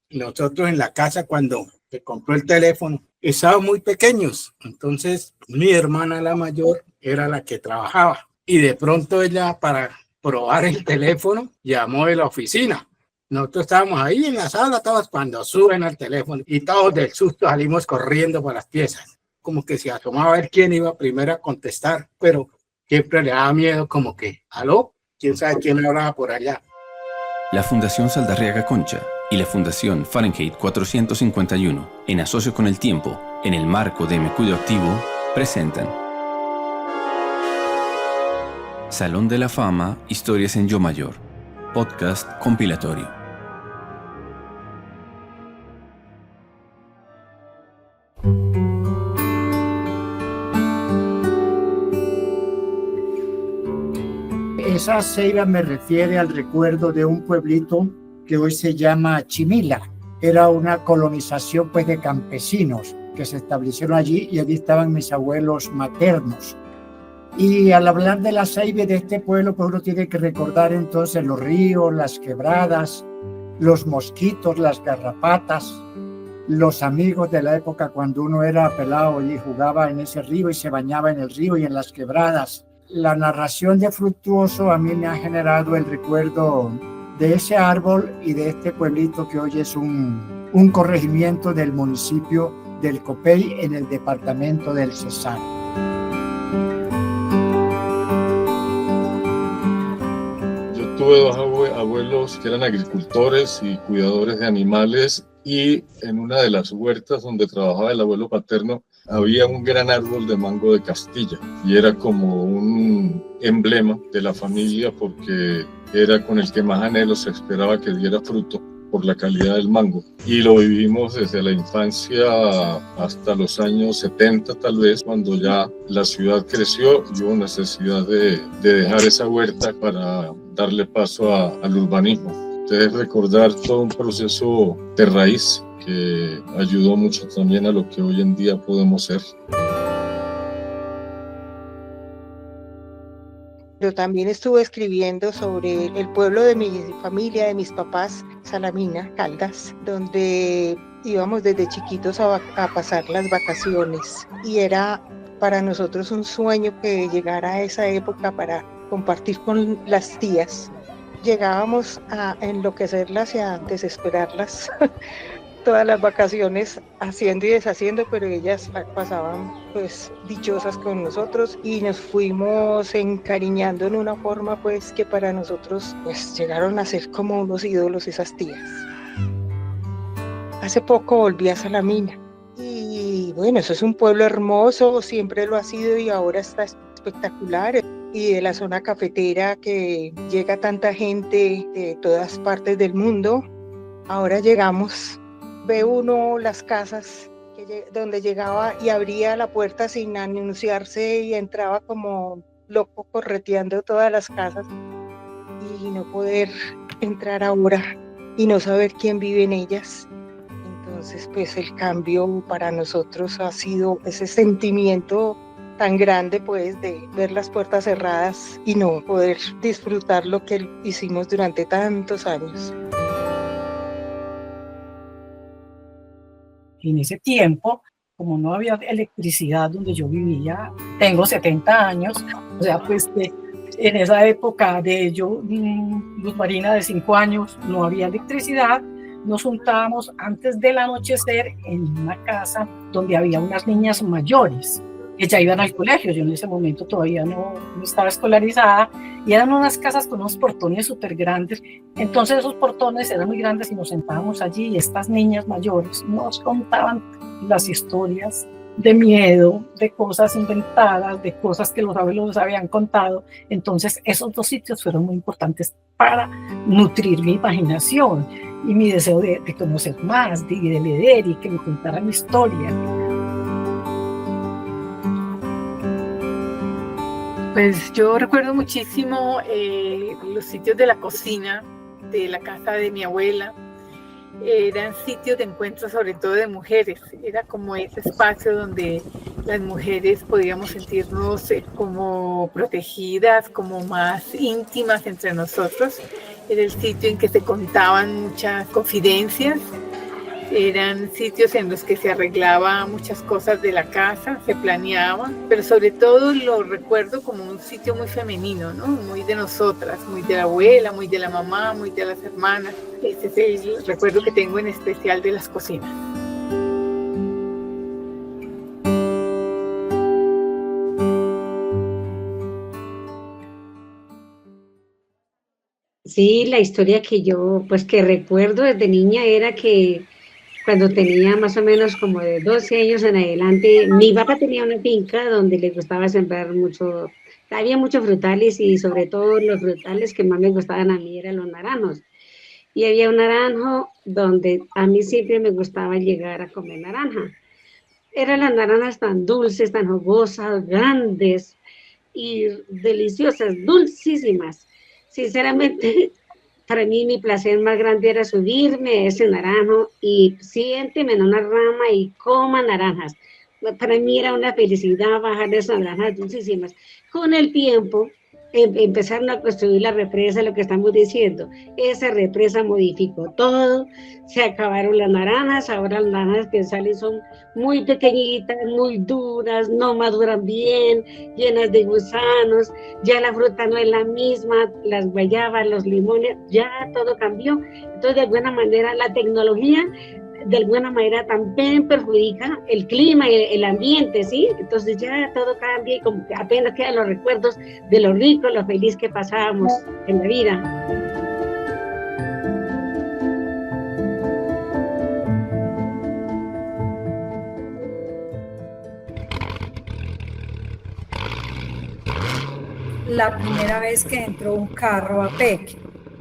Y nosotros en la casa, cuando se compró el teléfono, estábamos muy pequeños. Entonces, mi hermana, la mayor, era la que trabajaba. Y de pronto ella, para probar el teléfono, llamó de la oficina. Nosotros estábamos ahí en la sala, todos cuando suben al teléfono y todos del susto salimos corriendo por las piezas. Como que se asomaba a ver quién iba primero a contestar, pero siempre le daba miedo como que, ¿aló? ¿Quién sabe quién hablaba por allá? La Fundación Saldarriaga Concha y la Fundación Fahrenheit 451, en asocio con El Tiempo, en el marco de Me Cuido Activo, presentan Salón de la Fama, Historias en Yo Mayor, podcast compilatorio. Esa ceiba me refiere al recuerdo de un pueblito que hoy se llama Chimila. Era una colonización pues de campesinos que se establecieron allí y allí estaban mis abuelos maternos. Y al hablar de la ceiba de este pueblo, pues uno tiene que recordar entonces los ríos, las quebradas, los mosquitos, las garrapatas, los amigos de la época cuando uno era pelado y jugaba en ese río y se bañaba en el río y en las quebradas. La narración de Fructuoso a mí me ha generado el recuerdo de ese árbol y de este pueblito que hoy es un corregimiento del municipio del Copey en el departamento del Cesar. Yo tuve dos abuelos que eran agricultores y cuidadores de animales, y en una de las huertas donde trabajaba el abuelo paterno había un gran árbol de mango de Castilla y era como un emblema de la familia porque era con el que más anhelo se esperaba que diera fruto por la calidad del mango. Y lo vivimos desde la infancia hasta los años 70 tal vez, cuando ya la ciudad creció y hubo necesidad de dejar esa huerta para darle paso al urbanismo. Entonces recordar todo un proceso de raíz que ayudó mucho también a lo que hoy en día podemos ser. Yo también estuve escribiendo sobre el pueblo de mi familia, de mis papás, Salamina, Caldas, donde íbamos desde chiquitos a pasar las vacaciones. Y era para nosotros un sueño que llegara a esa época para compartir con las tías. Llegábamos a enloquecerlas y a desesperarlas todas las vacaciones haciendo y deshaciendo, pero ellas pasaban pues dichosas con nosotros y nos fuimos encariñando en una forma pues que para nosotros pues llegaron a ser como unos ídolos esas tías. Hace poco volví a Salamina y bueno, eso es un pueblo hermoso, siempre lo ha sido y ahora está espectacular. Y de la zona cafetera que llega tanta gente de todas partes del mundo, ahora llegamos. Ve uno las casas donde llegaba y abría la puerta sin anunciarse y entraba como loco correteando todas las casas y no poder entrar ahora y no saber quién vive en ellas. Entonces pues el cambio para nosotros ha sido ese sentimiento tan grande pues de ver las puertas cerradas y no poder disfrutar lo que hicimos durante tantos años. En ese tiempo, como no había electricidad donde yo vivía, tengo 70 años, o sea, pues en esa época de Luz Marina de 5 años, no había electricidad, nos juntábamos antes del anochecer en una casa donde había unas niñas mayores que ya iban al colegio. Yo en ese momento todavía no estaba escolarizada y eran unas casas con unos portones súper grandes. Entonces esos portones eran muy grandes y nos sentábamos allí y estas niñas mayores nos contaban las historias de miedo, de cosas inventadas, de cosas que los abuelos habían contado. Entonces esos dos sitios fueron muy importantes para nutrir mi imaginación y mi deseo de conocer más, de leer y que me contaran historias. Pues yo recuerdo muchísimo los sitios de la cocina de la casa de mi abuela. Eran sitios de encuentro sobre todo de mujeres. Era como ese espacio donde las mujeres podíamos sentirnos como protegidas, como más íntimas entre nosotros. Era el sitio en que se contaban muchas confidencias Eran sitios en los que se arreglaba muchas cosas de la casa, se planeaba, pero sobre todo lo recuerdo como un sitio muy femenino, ¿no? Muy de nosotras, muy de la abuela, muy de la mamá, muy de las hermanas. Ese es el recuerdo que tengo en especial de las cocinas. Sí, la historia que yo, pues que recuerdo desde niña era que cuando tenía más o menos como de 12 años en adelante, mi papá tenía una finca donde le gustaba sembrar mucho, había muchos frutales y sobre todo los frutales que más me gustaban a mí eran los naranjos. Y había un naranjo donde a mí siempre me gustaba llegar a comer naranja. Eran las naranjas tan dulces, tan jugosas, grandes y deliciosas, dulcísimas. Sinceramente, para mí mi placer más grande era subirme a ese naranjo y siénteme en una rama y coma naranjas. Para mí era una felicidad bajar de esas naranjas dulcísimas. Con el tiempo empezaron a construir la represa, lo que estamos diciendo. Esa represa modificó todo, se acabaron las naranjas, ahora las naranjas que salen son muy pequeñitas, muy duras, no maduran bien, llenas de gusanos, ya la fruta no es la misma, las guayabas, los limones, ya todo cambió. Entonces, de alguna manera, la tecnología, de alguna manera, también perjudica el clima y el ambiente, ¿sí? Entonces ya todo cambia y como que apenas quedan los recuerdos de lo rico, lo feliz que pasábamos en la vida. La primera vez que entró un carro a Peque.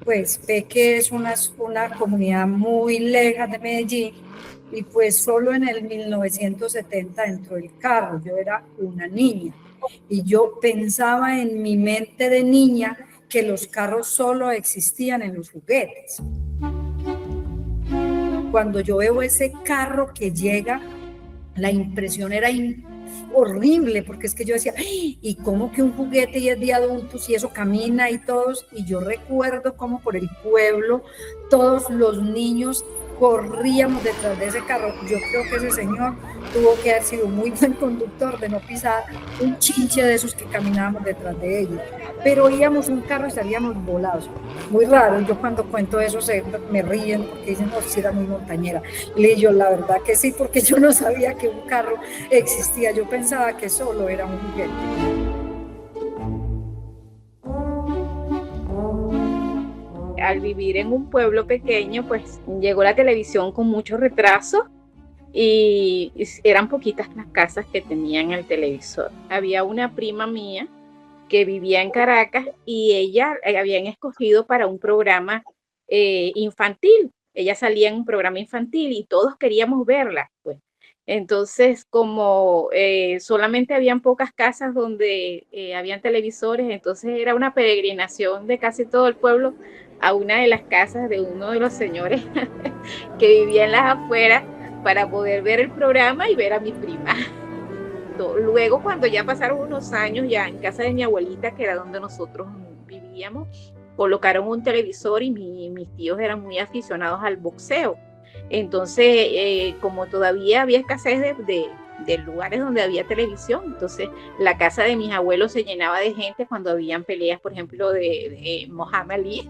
Pues Peque es una comunidad muy lejos de Medellín y pues solo en el 1970 entró el carro. Yo era una niña y yo pensaba en mi mente de niña que los carros solo existían en los juguetes. Cuando yo veo ese carro que llega, la impresión era horrible, porque es que yo decía, ¿y cómo que un juguete y es de adultos y eso camina y todos? Y yo recuerdo cómo por el pueblo todos los niños corríamos detrás de ese carro. Yo creo que ese señor tuvo que haber sido muy buen conductor de no pisar un chinche de esos que caminábamos detrás de ellos. Pero oíamos un carro y salíamos volados. Muy raro, yo cuando cuento eso me ríen porque dicen, no, si era muy montañera. Le digo, la verdad que sí, porque yo no sabía que un carro existía. Yo pensaba que solo era un juguete. Al vivir en un pueblo pequeño, pues llegó la televisión con mucho retraso y eran poquitas las casas que tenían el televisor. Había una prima mía que vivía en Caracas y ella habían escogido para un programa infantil. Ella salía en un programa infantil y todos queríamos verla, pues. Entonces, como solamente habían pocas casas donde habían televisores, entonces era una peregrinación de casi todo el pueblo a una de las casas de uno de los señores que vivía en las afueras para poder ver el programa y ver a mi prima. Luego, cuando ya pasaron unos años, ya en casa de mi abuelita, que era donde nosotros vivíamos, colocaron un televisor y mis tíos eran muy aficionados al boxeo. Entonces, como todavía había escasez de lugares donde había televisión, entonces la casa de mis abuelos se llenaba de gente cuando habían peleas, por ejemplo, de Muhammad Ali.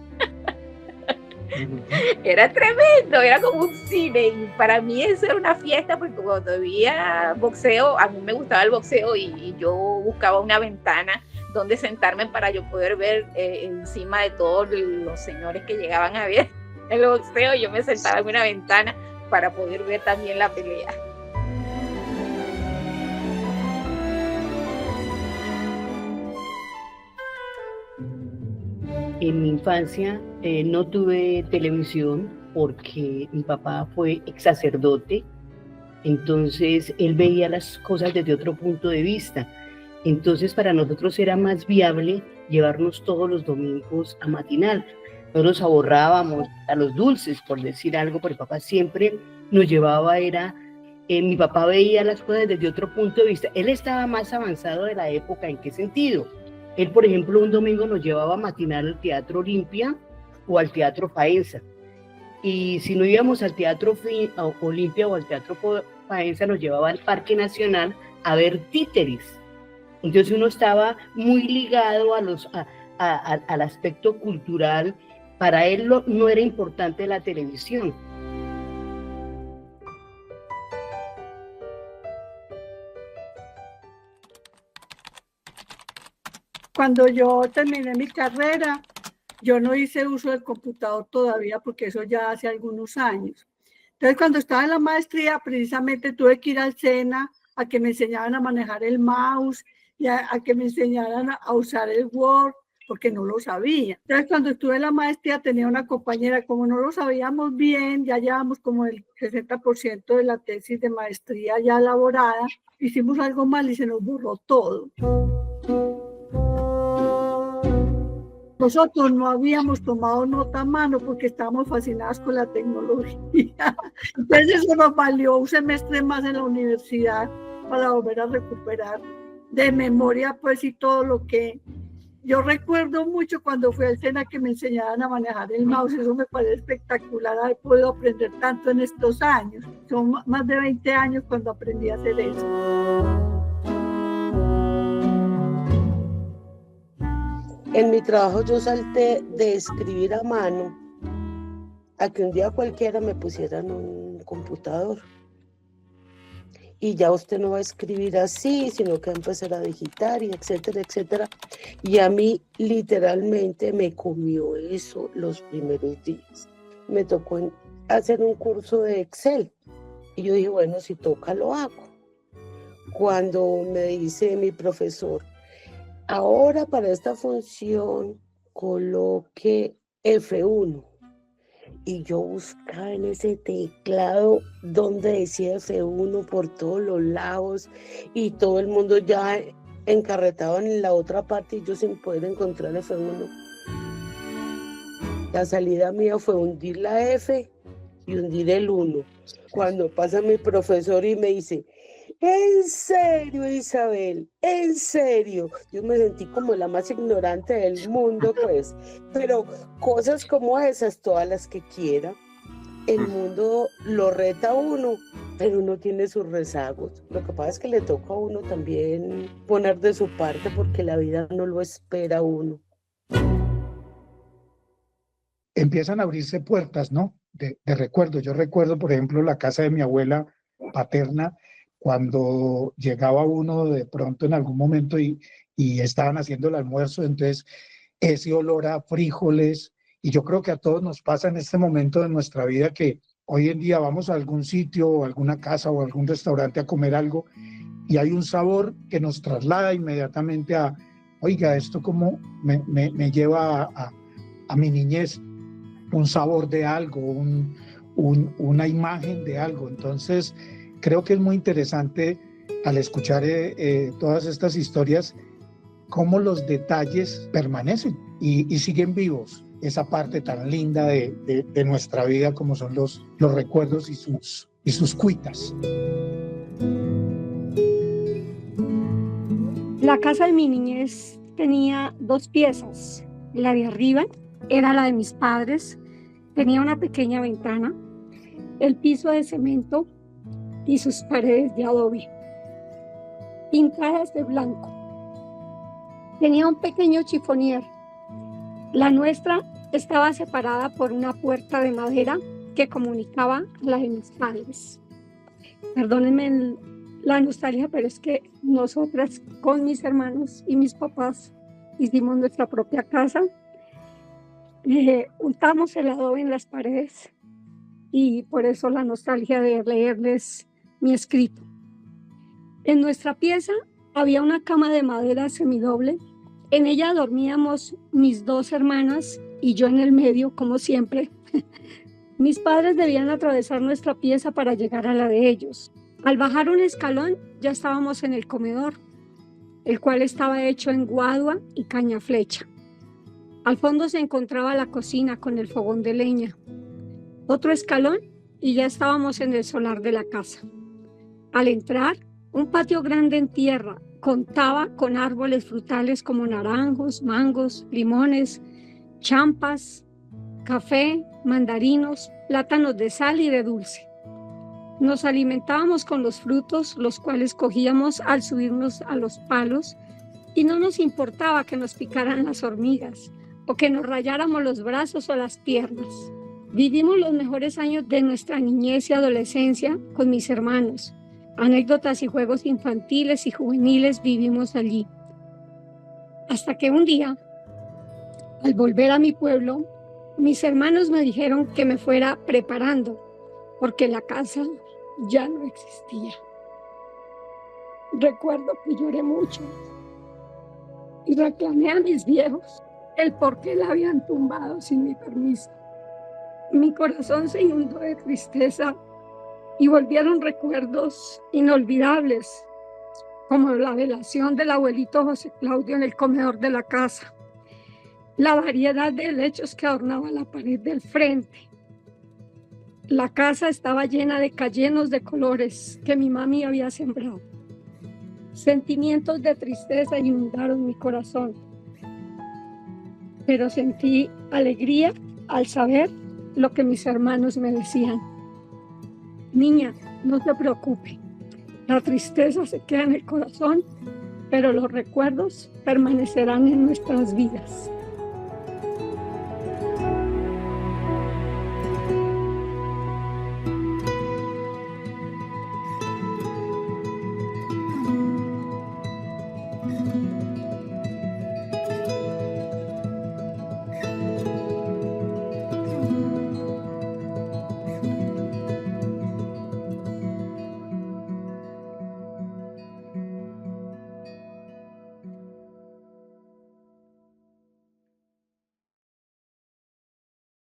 Era tremendo, era como un cine y para mí eso era una fiesta porque cuando había boxeo, a mí me gustaba el boxeo y yo buscaba una ventana donde sentarme para yo poder ver encima de todos los señores que llegaban a ver el boxeo. Yo me sentaba en una ventana para poder ver también la pelea. En mi infancia no tuve televisión porque mi papá fue ex sacerdote, entonces él veía las cosas desde otro punto de vista. Entonces para nosotros era más viable llevarnos todos los domingos a matinal. No nos ahorrábamos a los dulces, por decir algo, pero papá siempre nos llevaba, mi papá veía las cosas desde otro punto de vista. Él estaba más avanzado de la época. ¿En qué sentido? Él, por ejemplo, un domingo nos llevaba a matinar al Teatro Olimpia o al Teatro Faenza. Y si no íbamos al Teatro Olimpia o al Teatro Faenza, nos llevaba al Parque Nacional a ver títeres. Entonces uno estaba muy ligado al aspecto cultural. Para él no era importante la televisión. Cuando yo terminé mi carrera, yo no hice uso del computador todavía porque eso ya hace algunos años. Entonces, cuando estaba en la maestría, precisamente tuve que ir al SENA a que me enseñaran a manejar el mouse y a que me enseñaran a usar el Word, porque no lo sabía. Entonces, cuando estuve en la maestría, tenía una compañera, como no lo sabíamos bien, ya llevamos como el 60% de la tesis de maestría ya elaborada, hicimos algo mal y se nos borró todo. Nosotros no habíamos tomado nota a mano porque estábamos fascinados con la tecnología. Entonces eso nos valió un semestre más en la universidad para volver a recuperar de memoria, pues, y todo lo que... Yo recuerdo mucho cuando fui al SENA que me enseñaban a manejar el mouse. Eso me parece espectacular, haber podido aprender tanto en estos años. Son más de 20 años cuando aprendí a hacer eso. En mi trabajo yo salté de escribir a mano a que un día cualquiera me pusieran un computador. Y ya usted no va a escribir así, sino que va a empezar a digitar y etcétera, etcétera. Y a mí literalmente me comió eso los primeros días. Me tocó hacer un curso de Excel. Y yo dije, bueno, si toca lo hago. Cuando me dice mi profesor, ahora para esta función coloque F1. Y yo buscaba en ese teclado donde decía F1 por todos los lados y todo el mundo ya encarretado en la otra parte y yo sin poder encontrar F1. La salida mía fue hundir la F y hundir el 1. Cuando pasa mi profesor y me dice, ¿en serio, Isabel? ¿En serio? Yo me sentí como la más ignorante del mundo, pues. Pero cosas como esas, todas las que quiera, el mundo lo reta a uno, pero uno tiene sus rezagos. Lo que pasa es que le toca a uno también poner de su parte porque la vida no lo espera a uno. Empiezan a abrirse puertas, ¿no? De recuerdo. Yo recuerdo, por ejemplo, la casa de mi abuela paterna, cuando llegaba uno de pronto en algún momento y estaban haciendo el almuerzo, entonces ese olor a frijoles, y yo creo que a todos nos pasa en este momento de nuestra vida que hoy en día vamos a algún sitio o alguna casa o algún restaurante a comer algo y hay un sabor que nos traslada inmediatamente a, oiga, esto como me lleva a mi niñez, un sabor de algo, una imagen de algo. Entonces, creo que es muy interesante al escuchar todas estas historias, cómo los detalles permanecen y siguen vivos. Esa parte tan linda de nuestra vida como son los recuerdos y sus cuitas. La casa de mi niñez tenía 2 piezas. La de arriba era la de mis padres, tenía una pequeña ventana, el piso de cemento y sus paredes de adobe, pintadas de blanco. Tenía un pequeño chifonier. La nuestra estaba separada por una puerta de madera que comunicaba a la de mis padres. Perdónenme la nostalgia, pero es que nosotras con mis hermanos y mis papás hicimos nuestra propia casa. Untamos el adobe en las paredes y por eso la nostalgia de leerles mi escrito. En nuestra pieza había una cama de madera semidoble. En ella dormíamos mis 2 hermanas y yo en el medio, como siempre. Mis padres debían atravesar nuestra pieza para llegar a la de ellos. Al bajar un escalón ya estábamos en el comedor, el cual estaba hecho en guadua y caña flecha. Al fondo se encontraba la cocina con el fogón de leña. Otro escalón y ya estábamos en el solar de la casa. Al entrar, un patio grande en tierra contaba con árboles frutales como naranjos, mangos, limones, champas, café, mandarinos, plátanos de sal y de dulce. Nos alimentábamos con los frutos, los cuales cogíamos al subirnos a los palos, y no nos importaba que nos picaran las hormigas o que nos rayáramos los brazos o las piernas. Vivimos los mejores años de nuestra niñez y adolescencia con mis hermanos. Anécdotas y juegos infantiles y juveniles vivimos allí. Hasta que un día, al volver a mi pueblo, mis hermanos me dijeron que me fuera preparando, porque la casa ya no existía. Recuerdo que lloré mucho y reclamé a mis viejos el por qué la habían tumbado sin mi permiso. Mi corazón se inundó de tristeza y volvieron recuerdos inolvidables, como la velación del abuelito José Claudio en el comedor de la casa, la variedad de helechos que adornaban la pared del frente. La casa estaba llena de cayenos de colores que mi mami había sembrado. Sentimientos de tristeza inundaron mi corazón, pero sentí alegría al saber lo que mis hermanos me decían. Niña, no te preocupes, la tristeza se queda en el corazón, pero los recuerdos permanecerán en nuestras vidas.